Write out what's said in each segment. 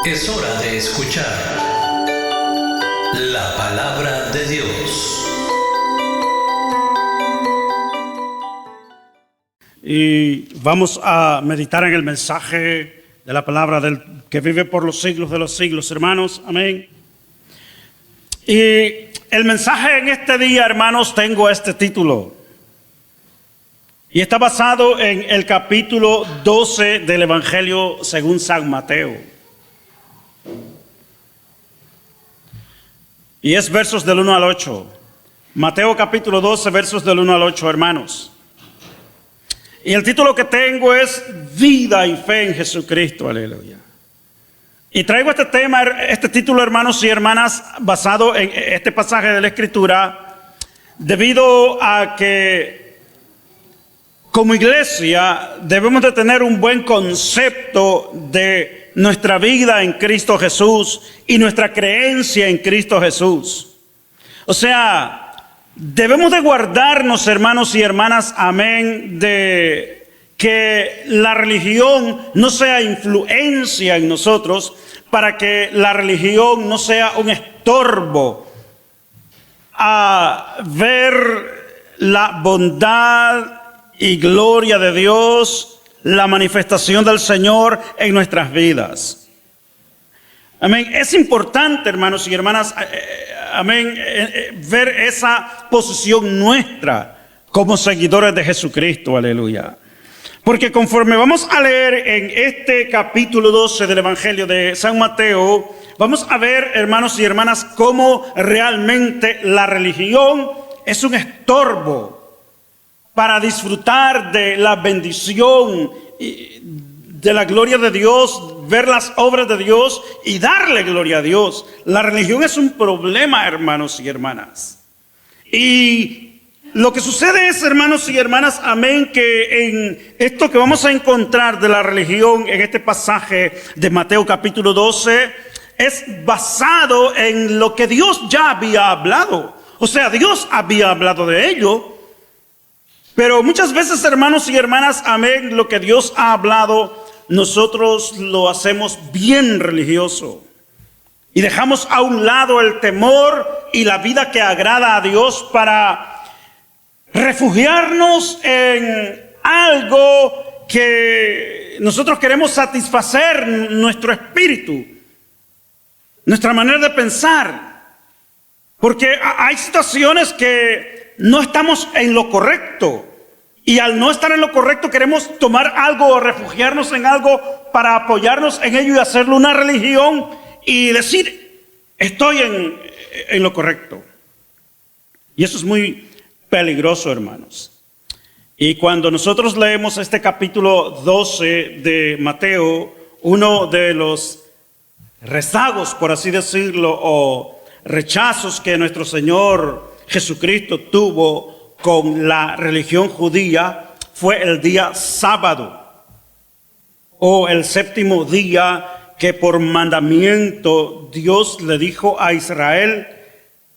Es hora de escuchar la palabra de Dios. Y vamos a meditar en el mensaje de la palabra del que vive por los siglos de los siglos, hermanos. Amén. Y el mensaje en este día, hermanos, tengo este título. Y está basado en el capítulo 12 del Evangelio según San Mateo. Y es versos del 1 al 8. Mateo capítulo 12, versos del 1 al 8, hermanos. Y el título que tengo es Vida y Fe en Jesucristo, aleluya. Y traigo este título, hermanos y hermanas, basado en este pasaje de la Escritura, debido a que como iglesia debemos de tener un buen concepto de nuestra vida en Cristo Jesús y nuestra creencia en Cristo Jesús. O sea, debemos de guardarnos, hermanos y hermanas, amén, de que la religión no sea influencia en nosotros, para que la religión no sea un estorbo a ver la bondad y gloria de Dios, la manifestación del Señor en nuestras vidas. Amén. Es importante, hermanos y hermanas, amén, ver esa posición nuestra como seguidores de Jesucristo, aleluya. Porque conforme vamos a leer en este capítulo 12 del Evangelio de San Mateo, vamos a ver, hermanos y hermanas, cómo realmente la religión es un estorbo para disfrutar de la bendición y de la gloria de Dios, ver las obras de Dios y darle gloria a Dios. La religión es un problema, hermanos y hermanas. Y lo que sucede es, hermanos y hermanas, amén, que en esto que vamos a encontrar de la religión en este pasaje de Mateo capítulo 12 es basado en lo que Dios ya había hablado. O sea, Dios había hablado de ello. Pero muchas veces, hermanos y hermanas, amén, lo que Dios ha hablado, nosotros lo hacemos bien religioso. Y dejamos a un lado el temor y la vida que agrada a Dios para refugiarnos en algo que nosotros queremos satisfacer nuestro espíritu, nuestra manera de pensar. Porque hay situaciones que no estamos en lo correcto. Y al no estar en lo correcto queremos tomar algo o refugiarnos en algo para apoyarnos en ello y hacerlo una religión y decir, estoy en lo correcto. Y eso es muy peligroso, hermanos. Y cuando nosotros leemos este capítulo 12 de Mateo, uno de los rezagos, por así decirlo, o rechazos que nuestro Señor Jesucristo tuvo con la religión judía fue el día sábado, o el séptimo día que por mandamiento Dios le dijo a Israel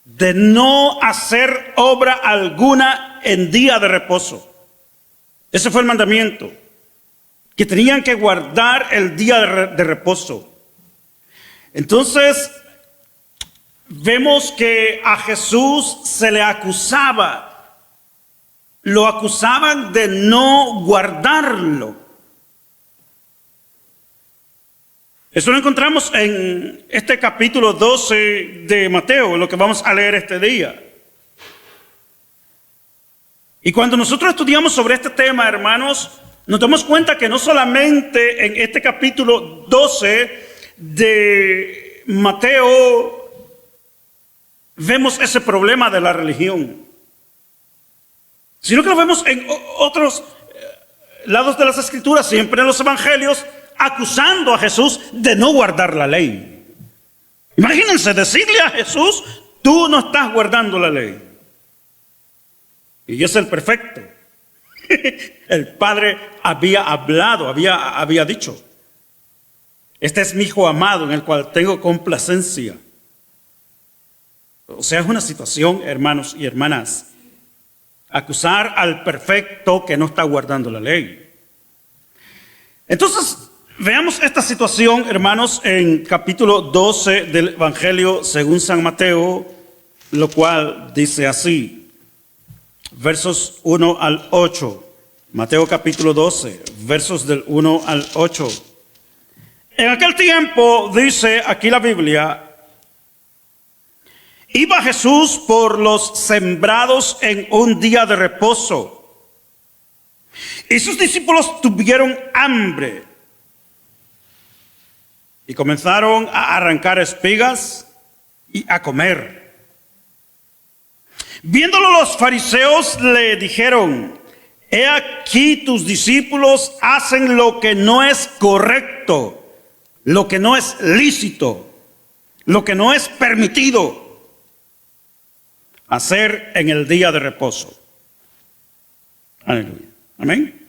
de no hacer obra alguna en día de reposo. Ese fue el mandamiento, que tenían que guardar el día de reposo. Entonces vemos que a Jesús se le acusaba, lo acusaban de no guardarlo. Eso lo encontramos en este capítulo 12 de Mateo, lo que vamos a leer este día. Y cuando nosotros estudiamos sobre este tema, hermanos, nos damos cuenta que no solamente en este capítulo 12 de Mateo vemos ese problema de la religión, sino que lo vemos en otros lados de las Escrituras, siempre en los Evangelios, acusando a Jesús de no guardar la ley. Imagínense decirle a Jesús, tú no estás guardando la ley. Y es el perfecto. El Padre había hablado, había dicho, este es mi Hijo amado en el cual tengo complacencia. O sea, es una situación, hermanos y hermanas, acusar al perfecto que no está guardando la ley. Entonces, Veamos esta situación, hermanos, en capítulo 12 del Evangelio según San Mateo, lo cual dice así, versos 1 al 8. Mateo capítulo 12, versos del 1 al 8. En aquel tiempo, dice aquí la Biblia, iba Jesús por los sembrados en un día de reposo, y sus discípulos tuvieron hambre, y comenzaron a arrancar espigas y a comer. Viéndolo los fariseos le dijeron, he aquí tus discípulos hacen lo que no es correcto, lo que no es lícito, lo que no es permitido hacer en el día de reposo. Aleluya. Amén.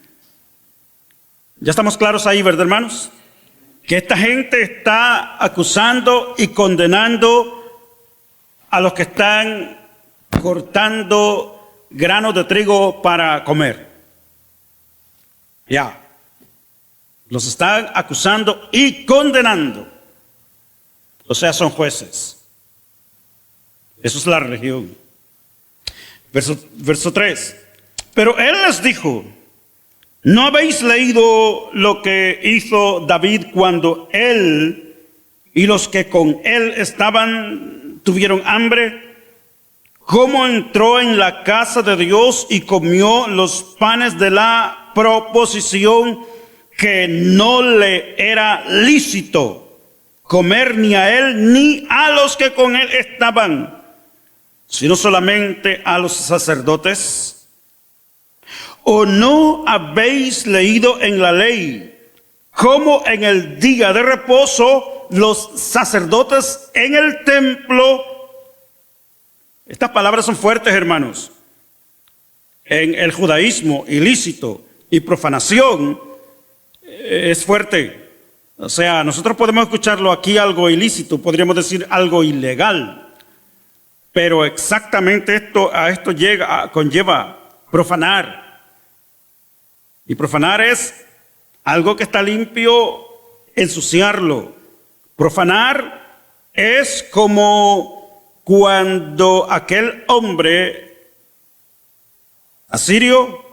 Ya estamos claros ahí, ¿verdad, hermanos? Que esta gente está acusando y condenando a los que están cortando granos de trigo para comer. Ya. Los están acusando y condenando. O sea, son jueces. Eso es la religión. Verso 3. Pero él les dijo, ¿no habéis leído lo que hizo David cuando él y los que con él estaban tuvieron hambre? ¿Cómo entró en la casa de Dios y comió los panes de la proposición que no le era lícito comer ni a él ni a los que con él estaban, sino solamente a los sacerdotes? ¿O no habéis leído en la ley cómo en el día de reposo los sacerdotes en el templo? Estas palabras son fuertes, hermanos. En el judaísmo, ilícito y profanación es fuerte. O sea, nosotros podemos escucharlo aquí algo ilícito, podríamos decir algo ilegal. Pero exactamente a esto conlleva profanar. Y profanar es algo que está limpio, ensuciarlo. Profanar es como cuando aquel hombre asirio,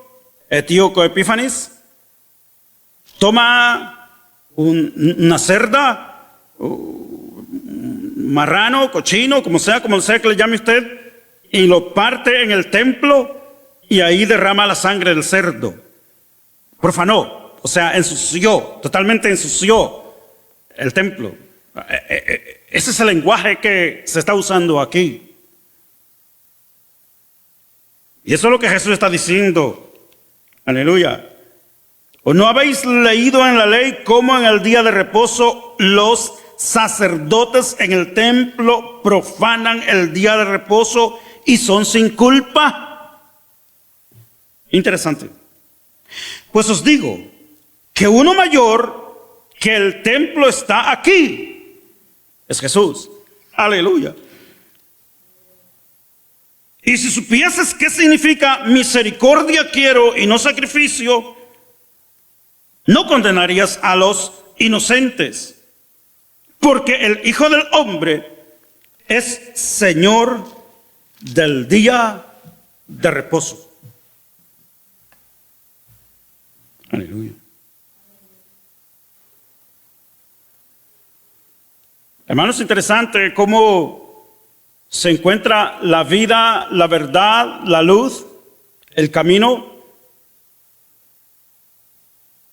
Etíoco Epífanes, toma una cerda, marrano, cochino, como sea que le llame usted, y lo parte en el templo y ahí derrama la sangre del cerdo. Profanó, o sea, totalmente ensució el templo. Ese es el lenguaje que se está usando aquí. Y eso es lo que Jesús está diciendo. Aleluya. ¿O no habéis leído en la ley cómo en el día de reposo los sacerdotes en el templo profanan el día de reposo y son sin culpa? Interesante. Pues os digo que uno mayor que el templo está aquí. Es Jesús. Aleluya. Y si supieses qué significa misericordia quiero y no sacrificio, no condenarías a los inocentes, porque el Hijo del Hombre es Señor del día de reposo. Aleluya. Hermanos, es interesante cómo se encuentra la vida, la verdad, la luz, el camino,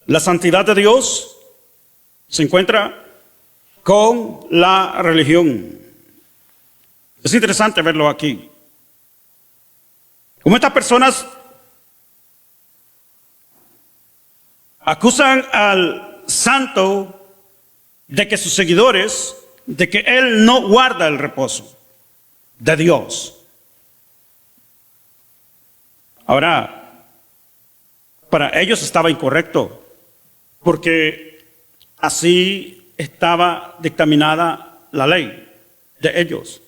la santidad de Dios, se encuentra con la religión. Es interesante verlo aquí. Como estas personas acusan al santo de que sus seguidores, de que él no guarda el reposo de Dios. Ahora, para ellos estaba incorrecto, porque así estaba dictaminada la ley de ellos,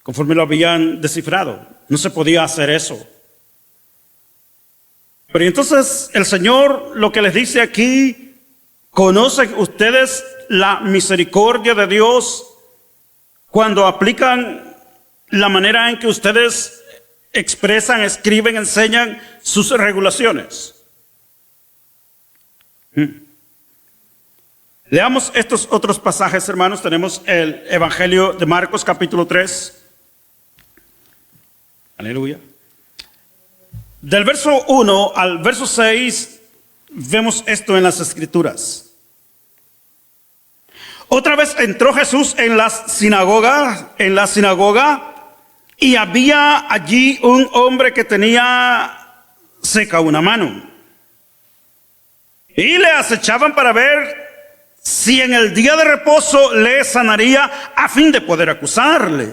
conforme lo habían descifrado. No se podía hacer eso. Pero entonces el Señor lo que les dice aquí ¿Conocen ustedes la misericordia de Dios cuando aplican la manera en que ustedes expresan, escriben, enseñan sus regulaciones? Leamos estos otros pasajes, hermanos. Tenemos el Evangelio de Marcos, capítulo 3. Aleluya. Del verso 1 al verso 6 vemos esto en las Escrituras. Otra vez entró Jesús en la sinagoga, y había allí un hombre que tenía seca una mano. Y le acechaban para ver si en el día de reposo le sanaría a fin de poder acusarle.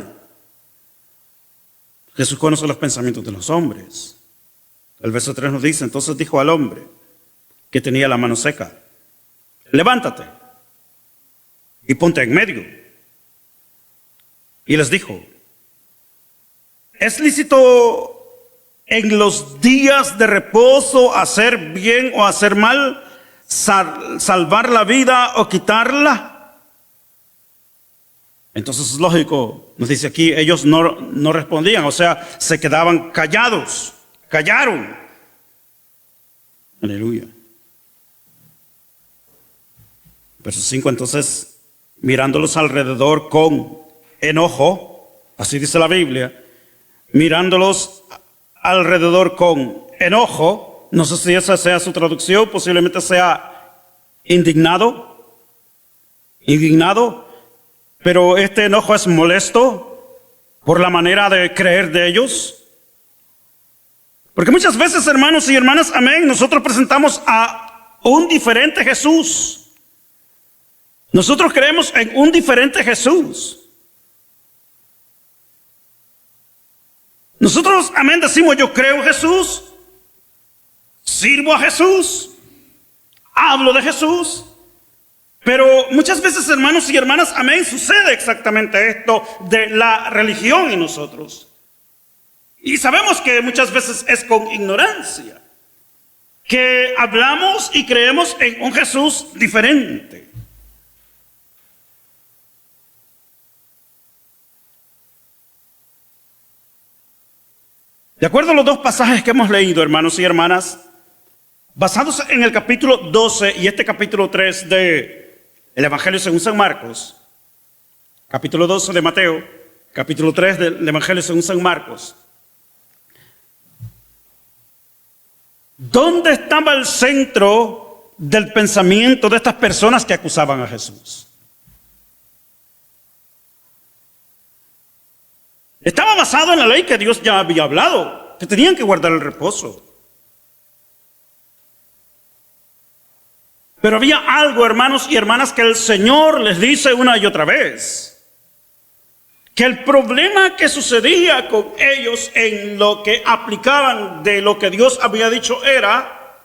Jesús conoce los pensamientos de los hombres. El verso 3 nos dice: entonces dijo al hombre que tenía la mano seca: levántate y ponte en medio. Y les dijo: ¿es lícito en los días de reposo hacer bien o hacer mal, salvar la vida o quitarla? Entonces es lógico, nos dice aquí, ellos no respondían, o sea, se quedaban callados, callaron. Aleluya. Verso 5, entonces, mirándolos alrededor con enojo, así dice la Biblia, mirándolos alrededor con enojo, no sé si esa sea su traducción, posiblemente sea indignado, pero este enojo es molesto por la manera de creer de ellos. Porque muchas veces, hermanos y hermanas, amén, nosotros presentamos a un diferente Jesús. Nosotros creemos en un diferente Jesús. Nosotros, amén, decimos: yo creo en Jesús, sirvo a Jesús, hablo de Jesús. Pero muchas veces, hermanos y hermanas, amén, sucede exactamente esto de la religión en nosotros. Y sabemos que muchas veces es con ignorancia que hablamos y creemos en un Jesús diferente. De acuerdo a los dos pasajes que hemos leído, hermanos y hermanas, basados en el capítulo 12 y este capítulo 3 del Evangelio según San Marcos, capítulo 12 de Mateo, capítulo 3 del Evangelio según San Marcos, ¿dónde estaba el centro del pensamiento de estas personas que acusaban a Jesús? Estaba basado en la ley que Dios ya había hablado, que tenían que guardar el reposo. Pero había algo, hermanos y hermanas, que el Señor les dice una y otra vez: que el problema que sucedía con ellos en lo que aplicaban de lo que Dios había dicho era,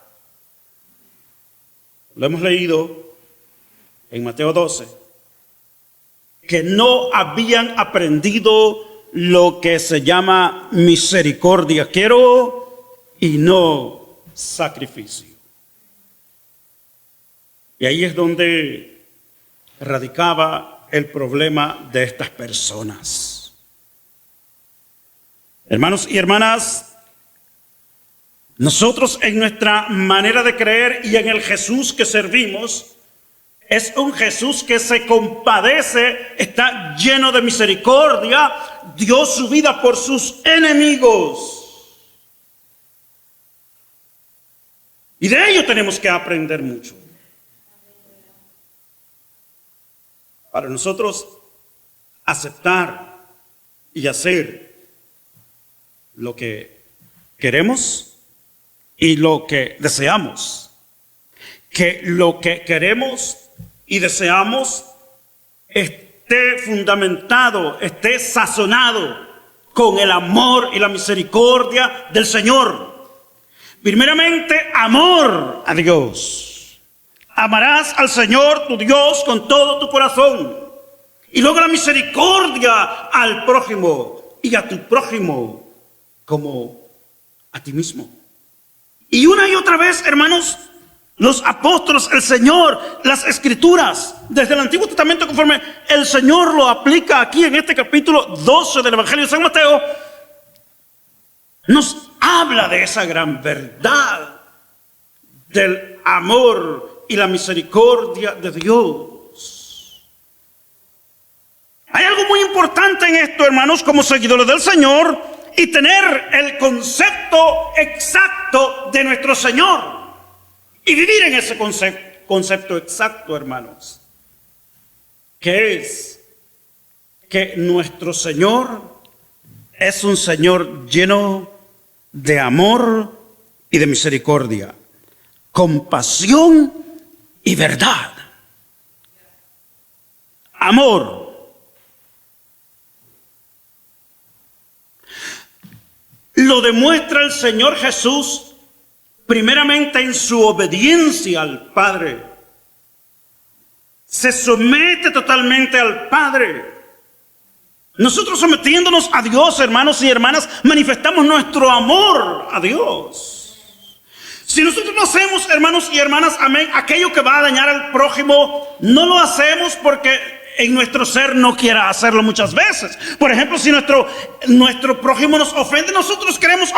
lo hemos leído en Mateo 12, que no habían aprendido lo que se llama misericordia. Quiero y no sacrificio. Y ahí es donde radicaba el problema de estas personas. Hermanos y hermanas, nosotros en nuestra manera de creer y en el Jesús que servimos, es un Jesús que se compadece, está lleno de misericordia, dio su vida por sus enemigos. Y de ello tenemos que aprender mucho. Para nosotros aceptar y hacer lo que queremos y lo que deseamos. Que lo que queremos y deseamos esté fundamentado, esté sazonado con el amor y la misericordia del Señor. Primeramente, amor a Dios. Amarás al Señor tu Dios con todo tu corazón. Y luego la misericordia al prójimo y a tu prójimo como a ti mismo. Y una y otra vez, hermanos, los apóstoles, el Señor, las Escrituras, desde el Antiguo Testamento, conforme el Señor lo aplica aquí en este capítulo 12 del Evangelio de San Mateo, nos habla de esa gran verdad del amor y la misericordia de Dios. Hay algo muy importante en esto, hermanos, como seguidores del Señor, y tener el concepto exacto de nuestro Señor. Y vivir en ese concepto exacto, hermanos, que es que nuestro Señor es un Señor lleno de amor y de misericordia, compasión y verdad. Amor. Lo demuestra el Señor Jesús primeramente en su obediencia al Padre. Se somete totalmente al Padre. Nosotros sometiéndonos a Dios, hermanos y hermanas, manifestamos nuestro amor a Dios. Si nosotros no hacemos, hermanos y hermanas, amén, aquello que va a dañar al prójimo, no lo hacemos porque en nuestro ser no quiera hacerlo muchas veces. Por ejemplo, si nuestro prójimo nos ofende, nosotros queremos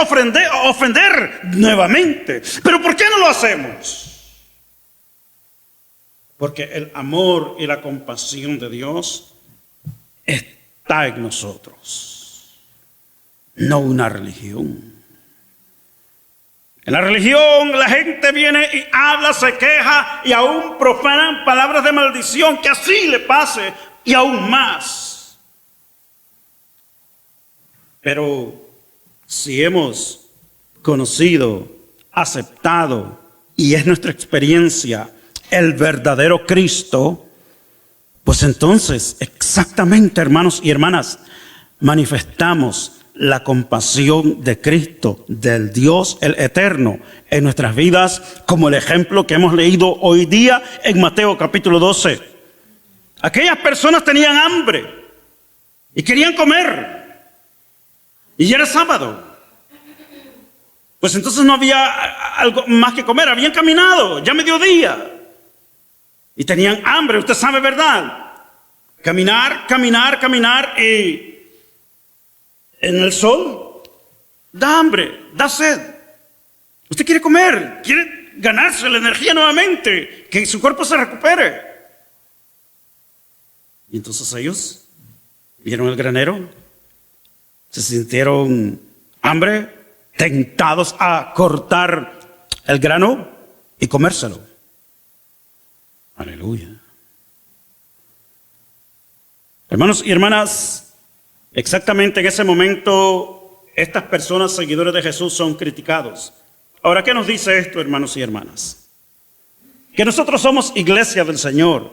ofender nuevamente. ¿Pero por qué no lo hacemos? Porque el amor y la compasión de Dios está en nosotros, no una religión. En la religión la gente viene y habla, se queja y aún profanan palabras de maldición, que así le pase y aún más. Pero si hemos conocido, aceptado, y es nuestra experiencia, el verdadero Cristo, pues entonces exactamente, hermanos y hermanas, manifestamos la compasión de Cristo, del Dios el Eterno, en nuestras vidas, como el ejemplo que hemos leído hoy día en Mateo capítulo 12. Aquellas personas tenían hambre y querían comer, y ya era sábado. Pues entonces no había algo más que comer, habían caminado, ya mediodía, y tenían hambre, usted sabe, ¿verdad? Caminar, y en el sol da hambre, da sed. Usted quiere comer, quiere ganarse la energía nuevamente, que su cuerpo se recupere. Y entonces ellos vieron el granero, se sintieron hambre, tentados a cortar el grano y comérselo. Aleluya. Hermanos y hermanas, exactamente en ese momento, estas personas seguidores de Jesús son criticados. Ahora, ¿qué nos dice esto, hermanos y hermanas? Que nosotros somos iglesia del Señor.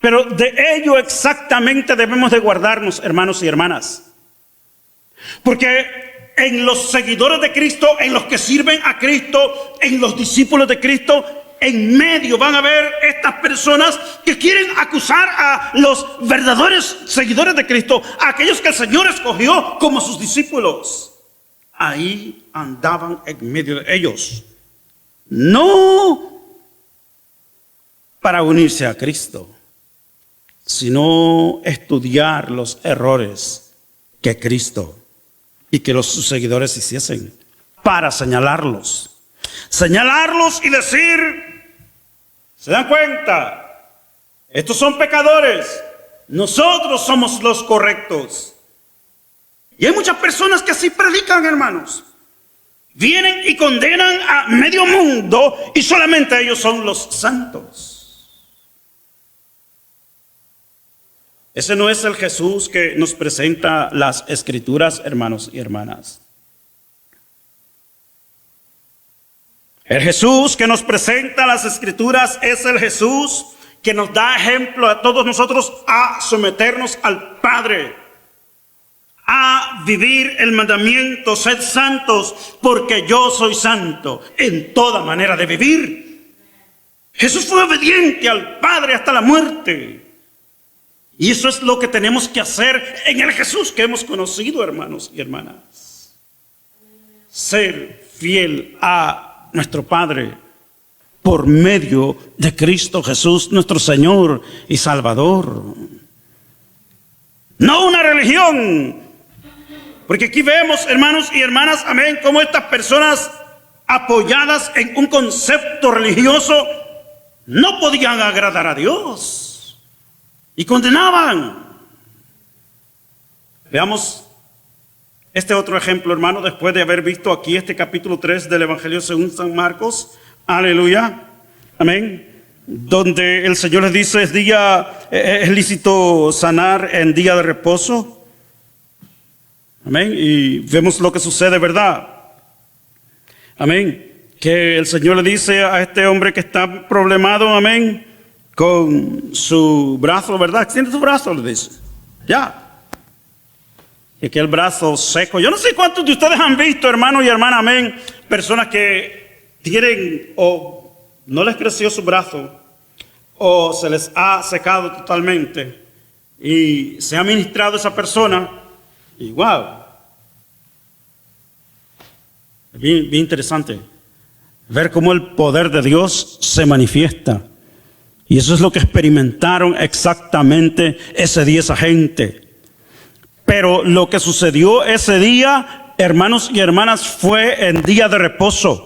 Pero de ello exactamente debemos de guardarnos, hermanos y hermanas. Porque en los seguidores de Cristo, en los que sirven a Cristo, en los discípulos de Cristo, en medio van a haber estas personas que quieren acusar a los verdaderos seguidores de Cristo, a aquellos que el Señor escogió como sus discípulos. Ahí andaban en medio de ellos, no para unirse a Cristo, sino estudiar los errores que Cristo y que sus seguidores hiciesen, para señalarlos y decir: ¿se dan cuenta? Estos son pecadores, nosotros somos los correctos. Y hay muchas personas que así predican, hermanos. Vienen y condenan a medio mundo y solamente ellos son los santos. Ese no es el Jesús que nos presenta las Escrituras, hermanos y hermanas. El Jesús que nos presenta las Escrituras es el Jesús que nos da ejemplo a todos nosotros a someternos al Padre, a vivir el mandamiento: sed santos porque yo soy santo, en toda manera de vivir. Jesús fue obediente al Padre hasta la muerte. Y eso es lo que tenemos que hacer en el Jesús que hemos conocido, hermanos y hermanas. Ser fiel a nuestro Padre por medio de Cristo Jesús, nuestro Señor y Salvador. No una religión. Porque aquí vemos, hermanos y hermanas, amén, cómo estas personas apoyadas en un concepto religioso no podían agradar a Dios y condenaban. Veamos este otro ejemplo, hermano, después de haber visto aquí este capítulo 3 del Evangelio según San Marcos. Aleluya. Amén. Donde el Señor les dice, es lícito sanar en día de reposo. Amén. Y vemos lo que sucede, ¿verdad? Amén. Que el Señor le dice a este hombre que está problemado, amén, con su brazo, ¿verdad? Extiende tu brazo, le dice. Ya. Y aquel brazo seco. Yo no sé cuántos de ustedes han visto, hermanos y hermanas, amén, personas que tienen o no les creció su brazo o se les ha secado totalmente y se ha ministrado esa persona y wow. Bien interesante ver cómo el poder de Dios se manifiesta. Y eso es lo que experimentaron exactamente ese día esa gente. Pero lo que sucedió ese día, hermanos y hermanas, fue en día de reposo.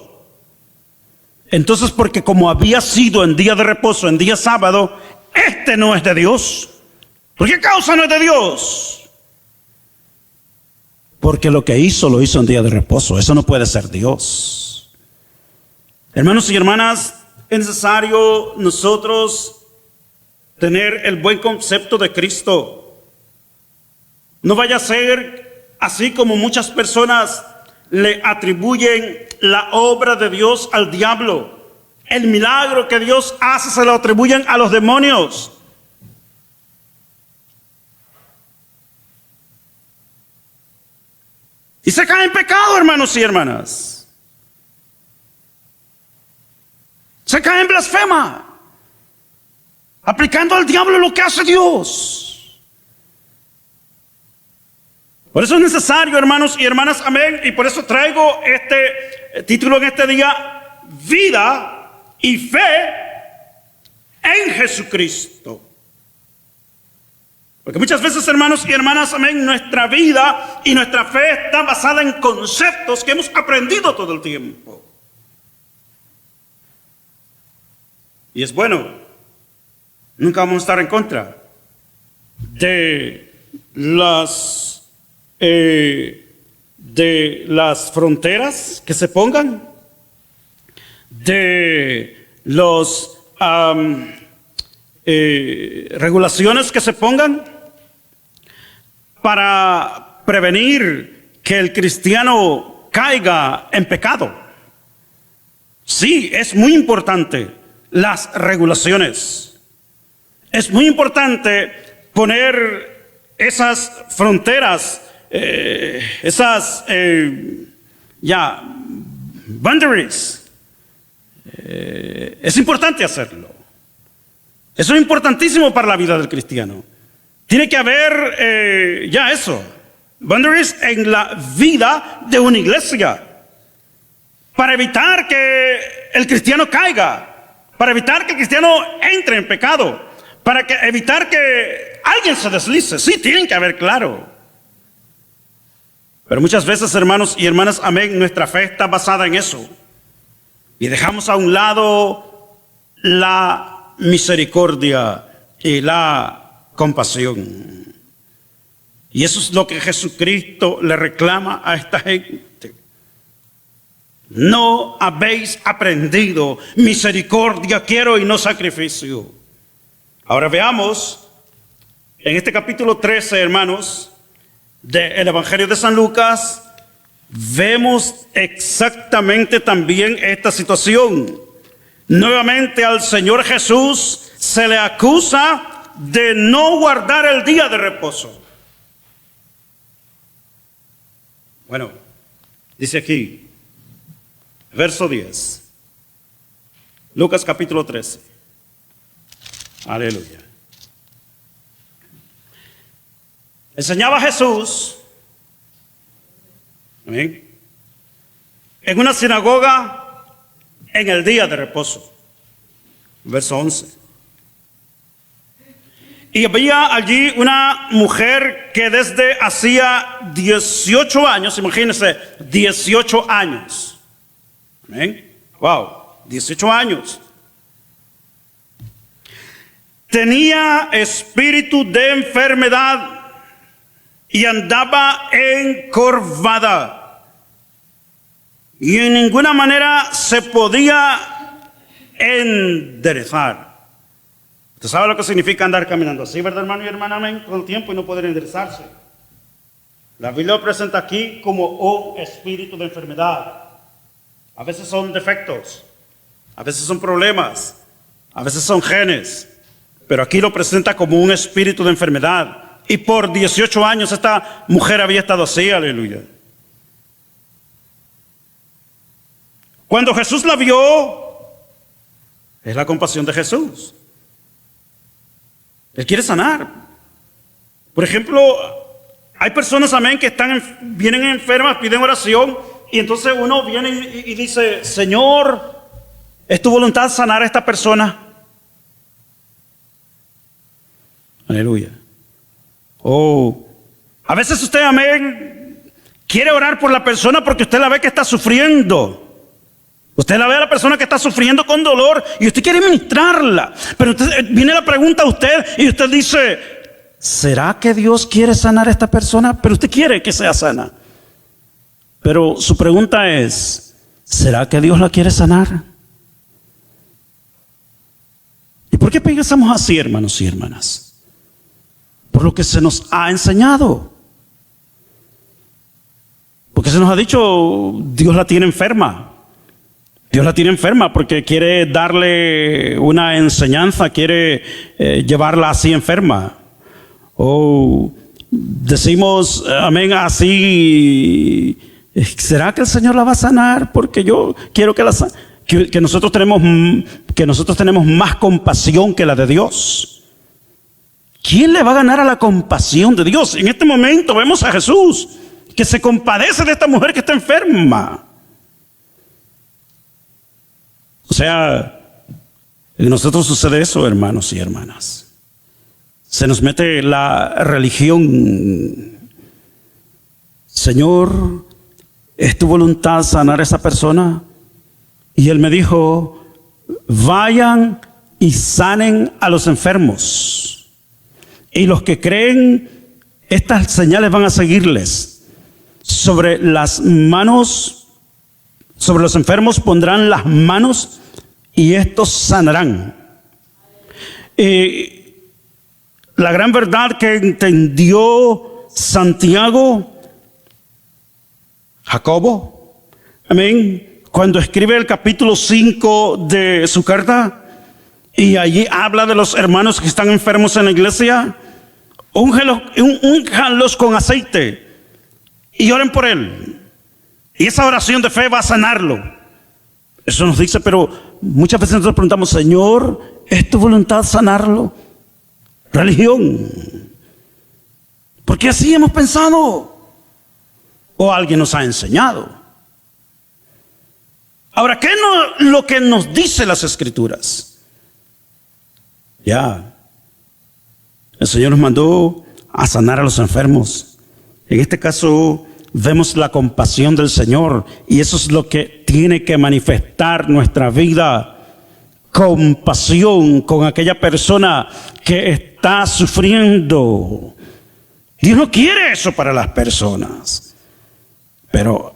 Entonces, porque como había sido en día de reposo, en día sábado, este no es de Dios. ¿Por qué causa no es de Dios? Porque lo que hizo, lo hizo en día de reposo. Eso no puede ser Dios. Hermanos y hermanas, es necesario nosotros tener el buen concepto de Cristo. No vaya a ser así como muchas personas le atribuyen la obra de Dios al diablo. El milagro que Dios hace se lo atribuyen a los demonios. Y se cae en pecado, hermanos y hermanas. Se cae en blasfema, aplicando al diablo lo que hace Dios. Por eso es necesario, hermanos y hermanas, amén, y por eso traigo este título en este día, vida y fe en Jesucristo. Porque muchas veces, hermanos y hermanas, amén, nuestra vida y nuestra fe está basada en conceptos que hemos aprendido todo el tiempo. Y es bueno, nunca vamos a estar en contra de las fronteras que se pongan, de las regulaciones que se pongan para prevenir que el cristiano caiga en pecado. Sí, es muy importante las regulaciones. Es muy importante poner esas fronteras, boundaries. Es importante hacerlo. Eso es importantísimo para la vida del cristiano. Tiene que haber boundaries en la vida de una iglesia, para evitar que el cristiano caiga, para evitar que el cristiano entre en pecado, para evitar que alguien se deslice. Sí, tienen que haber, claro. Pero muchas veces, hermanos y hermanas, amén, nuestra fe está basada en eso. Y dejamos a un lado la misericordia y la compasión. Y eso es lo que Jesucristo le reclama a esta gente. No habéis aprendido misericordia quiero y no sacrificio. Ahora veamos en este capítulo 13, hermanos, del Evangelio de San Lucas, vemos exactamente también esta situación. Nuevamente al Señor Jesús se le acusa de no guardar el día de reposo. Bueno, dice aquí, verso 10, Lucas capítulo 13. Aleluya. Enseñaba Jesús, ¿amén?, en una sinagoga en el día de reposo. verso 11. Y había allí una mujer que desde hacía 18 años, imagínense, 18 años. Amén. Wow, 18 años. Tenía espíritu de enfermedad y andaba encorvada. Y en ninguna manera se podía enderezar. ¿Usted sabe lo que significa andar caminando así, verdad, hermano y hermana? Amén. Con el tiempo y no poder enderezarse. La Biblia lo presenta aquí como un espíritu de enfermedad. A veces son defectos, a veces son problemas, a veces son genes, pero aquí lo presenta como un espíritu de enfermedad. Y por 18 años esta mujer había estado así, aleluya. Cuando Jesús la vio, es la compasión de Jesús. Él quiere sanar. Por ejemplo, hay personas, amén, que vienen enfermas, piden oración, y entonces uno viene y dice, Señor, ¿es tu voluntad sanar a esta persona? Aleluya. Oh, a veces usted, amén, quiere orar por la persona porque usted la ve que está sufriendo. Usted la ve a la persona que está sufriendo con dolor y usted quiere ministrarla. Pero entonces viene la pregunta a usted y usted dice, ¿será que Dios quiere sanar a esta persona? Pero usted quiere que sea sana. Pero su pregunta es, ¿será que Dios la quiere sanar? ¿Y por qué pensamos así, hermanos y hermanas? Por lo que se nos ha enseñado. Porque se nos ha dicho, Dios la tiene enferma. Dios la tiene enferma porque quiere darle una enseñanza, quiere llevarla así enferma. O decimos, amén, así, ¿será que el Señor la va a sanar? Porque yo quiero que que nosotros tenemos más compasión que la de Dios. ¿Quién le va a ganar a la compasión de Dios? En este momento vemos a Jesús que se compadece de esta mujer que está enferma. O sea, en nosotros sucede eso, hermanos y hermanas. Se nos mete la religión. Señor, ¿es tu voluntad sanar a esa persona? Y Él me dijo, vayan y sanen a los enfermos. Y los que creen, estas señales van a seguirles. Sobre las manos, sobre los enfermos pondrán las manos y estos sanarán. La gran verdad que entendió Santiago, Jacobo, amén, cuando escribe el capítulo 5 de su carta, y allí habla de los hermanos que están enfermos en la iglesia, únjanlos con aceite y oren por él. Y esa oración de fe va a sanarlo. Eso nos dice, pero muchas veces nosotros preguntamos, Señor, ¿es tu voluntad sanarlo? Religión. Porque así hemos pensado. O alguien nos ha enseñado. Ahora, ¿qué es lo que nos dice las Escrituras? Ya. El Señor nos mandó a sanar a los enfermos. En este caso, vemos la compasión del Señor. Y eso es lo que tiene que manifestar nuestra vida. Compasión con aquella persona que está sufriendo. Dios no quiere eso para las personas. Pero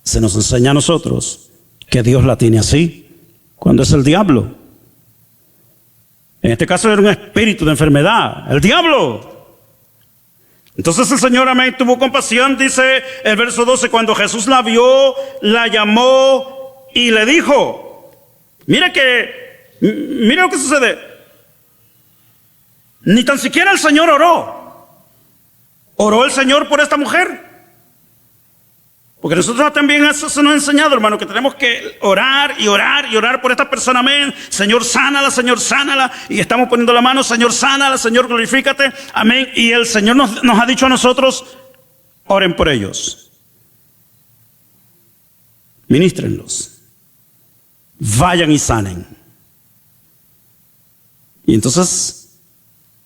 se nos enseña a nosotros que Dios la tiene así. Cuando es el diablo. En este caso era un espíritu de enfermedad. El diablo. Entonces el Señor, amén, tuvo compasión, dice el verso 12, cuando Jesús la vio, la llamó y le dijo, mira lo que sucede. Ni tan siquiera el Señor oró. ¿Oró el Señor por esta mujer? Porque nosotros también eso se nos ha enseñado, hermano, que tenemos que orar y orar y orar por esta persona, amén. Señor, sánala, y estamos poniendo la mano, Señor, sánala, Señor, glorifícate, amén. Y el Señor nos ha dicho a nosotros, oren por ellos. Ministrenlos. Vayan y sanen. Y entonces,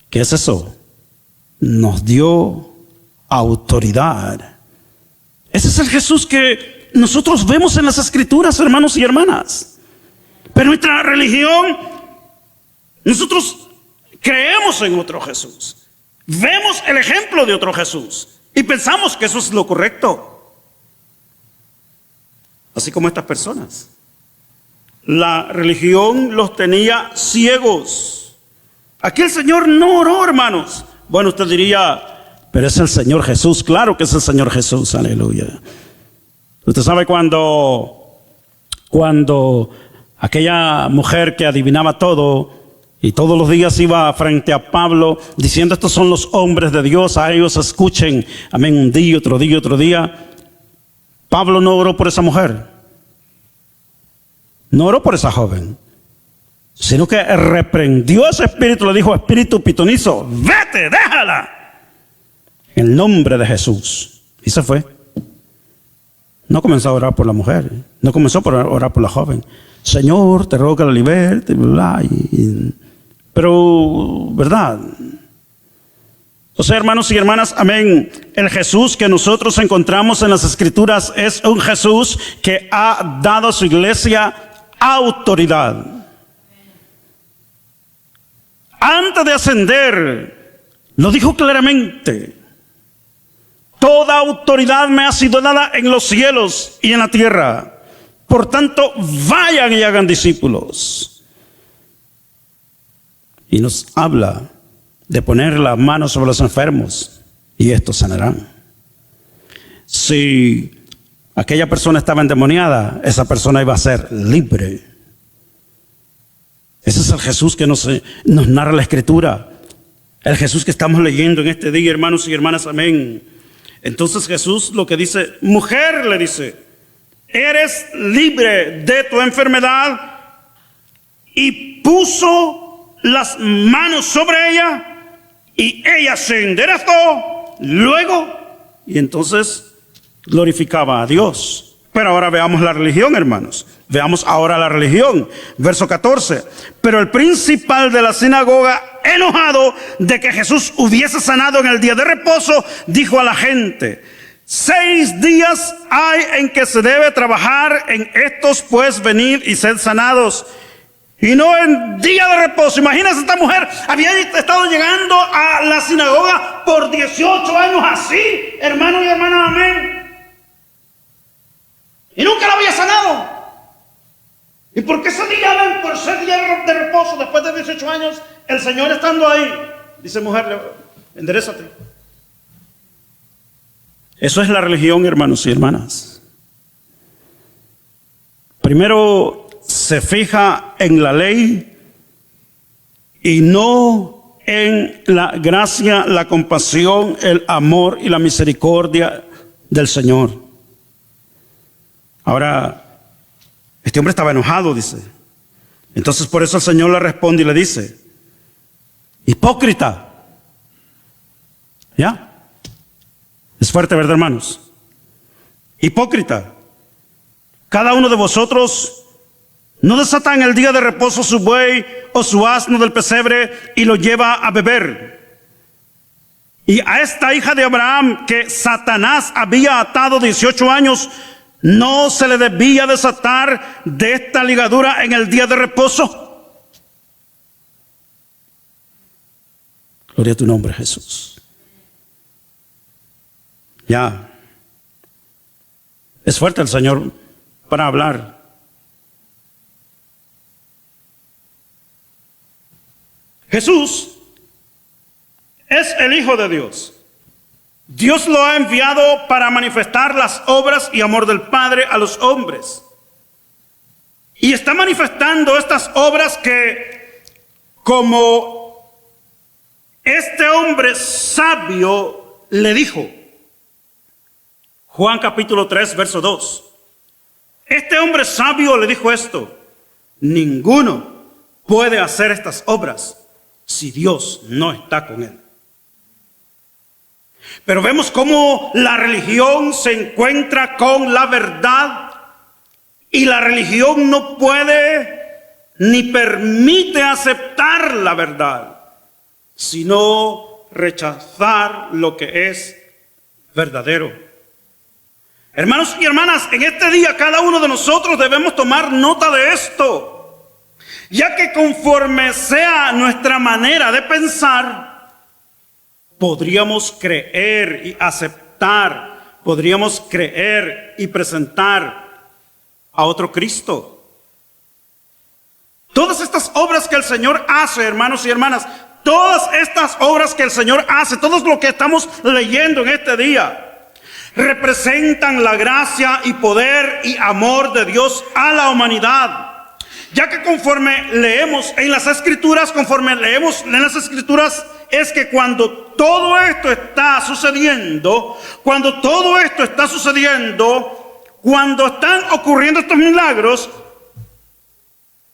¿qué es eso? Nos dio autoridad. Ese es el Jesús que nosotros vemos en las Escrituras, hermanos y hermanas. Pero nuestra religión, nosotros creemos en otro Jesús. Vemos el ejemplo de otro Jesús y pensamos que eso es lo correcto. Así como estas personas. La religión los tenía ciegos. Aquí el Señor no oró, hermanos. Bueno, usted diría, pero es el Señor Jesús. Claro que es el Señor Jesús, aleluya. Usted sabe cuando aquella mujer que adivinaba todo y todos los días iba frente a Pablo diciendo, estos son los hombres de Dios, a ellos escuchen, amén, un día, otro día, otro día. Pablo no oró por esa mujer, no oró por esa joven, sino que reprendió a ese espíritu, le dijo, espíritu pitonizo, vete, déjala, en el nombre de Jesús. Y se fue. No comenzó a orar por la mujer, no comenzó a orar por la joven. Señor, te ruego que la liberte, bla, pero, ¿verdad? O sea, hermanos y hermanas, amén, el Jesús que nosotros encontramos en las Escrituras es un Jesús que ha dado a su iglesia autoridad. Antes de ascender, lo dijo claramente, toda autoridad me ha sido dada en los cielos y en la tierra. Por tanto, vayan y hagan discípulos. Y nos habla de poner las manos sobre los enfermos y estos sanarán. Si aquella persona estaba endemoniada, esa persona iba a ser libre. Ese es el Jesús que nos narra la Escritura. El Jesús que estamos leyendo en este día, hermanos y hermanas, amén. Entonces Jesús lo que dice, mujer, le dice, eres libre de tu enfermedad, y puso las manos sobre ella y ella se enderezó luego, y entonces glorificaba a Dios. Pero ahora veamos la religión, hermanos. Veamos ahora la religión. Verso 14. Pero el principal de la sinagoga, enojado de que Jesús hubiese sanado en el día de reposo, dijo a la gente, 6 días hay en que se debe trabajar, en estos pues venid y sed sanados, y no en día de reposo. Imagínense, esta mujer había estado llegando a la sinagoga por 18 años así, hermanos y hermanas, amén. Y nunca la había sanado. ¿Y por qué ese día, por ser día de reposo, después de 18 años, el Señor estando ahí, dice, mujer, enderézate? Eso es la religión, hermanos y hermanas. Primero se fija en la ley y no en la gracia, la compasión, el amor y la misericordia del Señor. Ahora, este hombre estaba enojado, dice. Entonces por eso el Señor le responde y le dice, hipócrita. ¿Ya? Es fuerte, ¿verdad, hermanos? Hipócrita. Cada uno de vosotros no desata en el día de reposo su buey o su asno del pesebre y lo lleva a beber. Y a esta hija de Abraham que Satanás había atado 18 años, ¿no se le debía desatar de esta ligadura en el día de reposo? Gloria a tu nombre, Jesús. Ya. Es fuerte el Señor para hablar. Jesús es el Hijo de Dios. Dios lo ha enviado para manifestar las obras y amor del Padre a los hombres. Y está manifestando estas obras que, como este hombre sabio le dijo, Juan capítulo 3, verso 2. Este hombre sabio le dijo esto: ninguno puede hacer estas obras si Dios no está con él. Pero vemos cómo la religión se encuentra con la verdad, y la religión no puede ni permite aceptar la verdad, sino rechazar lo que es verdadero. Hermanos y hermanas, en este día cada uno de nosotros debemos tomar nota de esto, ya que conforme sea nuestra manera de pensar, podríamos creer y aceptar, podríamos creer y presentar a otro Cristo. Todas estas obras que el Señor hace, hermanos y hermanas, todas estas obras que el Señor hace, todo lo que estamos leyendo en este día, representan la gracia y poder y amor de Dios a la humanidad. Ya que conforme leemos en las Escrituras, es que cuando todo esto está sucediendo, cuando están ocurriendo estos milagros,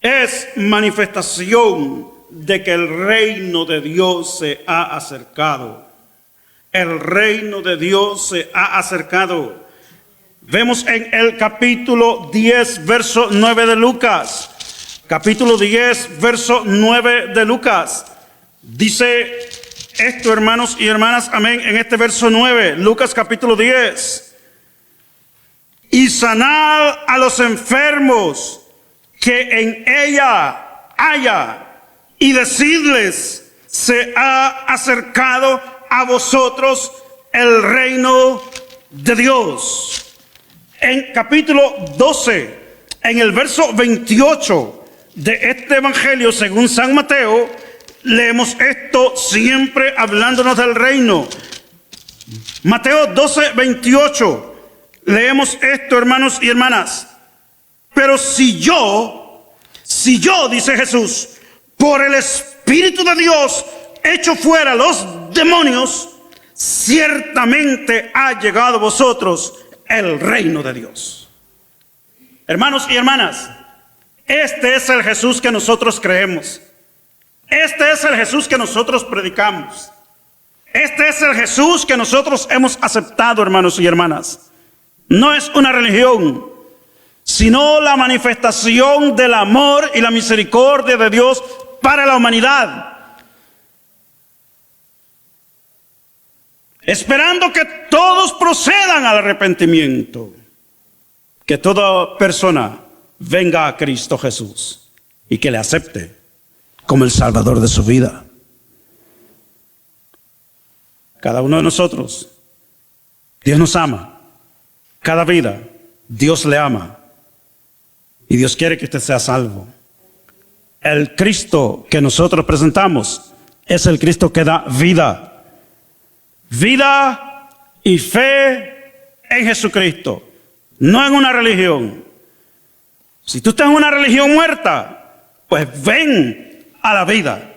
es manifestación de que el reino de Dios se ha acercado. El reino de Dios se ha acercado. Vemos en el capítulo 10, verso 9 de Lucas. Capítulo 10, verso 9 de Lucas. Dice esto, hermanos y hermanas, amén, en este verso 9, Lucas capítulo 10. Y sanad a los enfermos que en ella haya, y decidles, se ha acercado a vosotros el reino de Dios. En capítulo 12, en el verso 28 de este evangelio según San Mateo, leemos esto siempre hablándonos del reino. Mateo 12, 28. Leemos esto, hermanos y hermanas. Pero si yo, dice Jesús, por el Espíritu de Dios echo fuera los demonios, ciertamente ha llegado a vosotros el reino de Dios. Hermanos y hermanas, este es el Jesús que nosotros creemos. Este es el Jesús que nosotros predicamos. Este es el Jesús que nosotros hemos aceptado, hermanos y hermanas. No es una religión, sino la manifestación del amor y la misericordia de Dios para la humanidad. Esperando que todos procedan al arrepentimiento, que toda persona venga a Cristo Jesús y que le acepte como el Salvador de su vida. Cada uno de nosotros, Dios nos ama. Cada vida, Dios le ama. Y Dios quiere que usted sea salvo. El Cristo que nosotros presentamos es el Cristo que da vida. Vida y fe en Jesucristo, no en una religión. Si tú estás en una religión muerta, pues ven a la vida.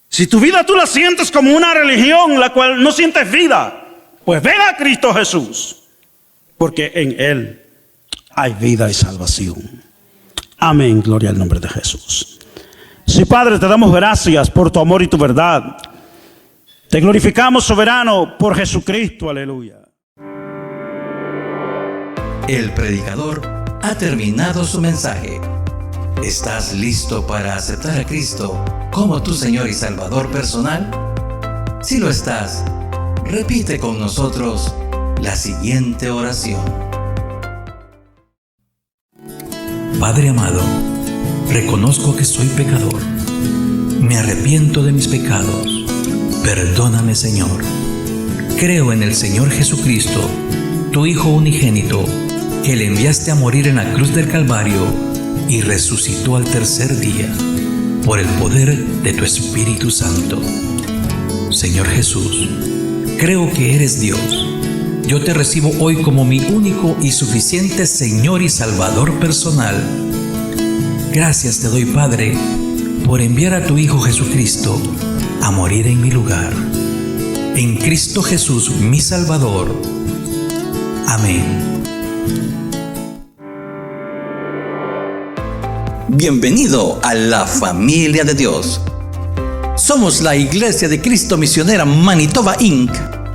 Si tu vida tú la sientes como una religión, la cual no sientes vida, pues ven a Cristo Jesús, porque en Él hay vida y salvación. Amén, gloria al nombre de Jesús. Sí, Padre, te damos gracias por tu amor y tu verdad. Te glorificamos, soberano, por Jesucristo, aleluya. El predicador ha terminado su mensaje. ¿Estás listo para aceptar a Cristo como tu Señor y Salvador personal? Si lo estás, repite con nosotros la siguiente oración. Padre amado, reconozco que soy pecador. Me arrepiento de mis pecados. Perdóname, Señor. Creo en el Señor Jesucristo, tu Hijo unigénito, que le enviaste a morir en la cruz del Calvario y resucitó al tercer día por el poder de tu Espíritu Santo. Señor Jesús, creo que eres Dios. Yo te recibo hoy como mi único y suficiente Señor y Salvador personal. Gracias te doy, Padre, por enviar a tu Hijo Jesucristo a morir en mi lugar. En Cristo Jesús, mi Salvador. Amén. Bienvenido a la familia de Dios. Somos la Iglesia de Cristo Misionera Manitoba Inc.,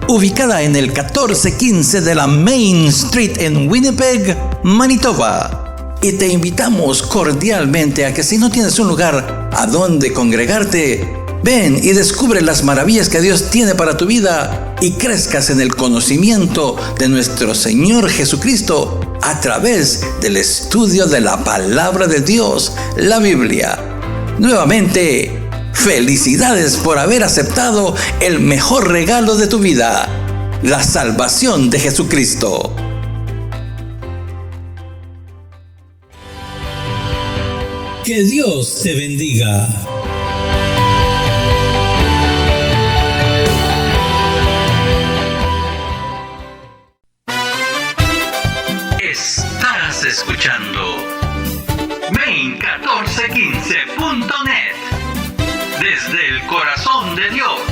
ubicada en el 1415 de la Main Street en Winnipeg, Manitoba. y te invitamos cordialmente a que si no tienes un lugar a donde congregarte, ven y descubre las maravillas que Dios tiene para tu vida y crezcas en el conocimiento de nuestro Señor Jesucristo a través del estudio de la palabra de Dios, la Biblia. Nuevamente, felicidades por haber aceptado el mejor regalo de tu vida, la salvación de Jesucristo. Que Dios te bendiga. Estás escuchando Main1415.net desde el corazón de Dios.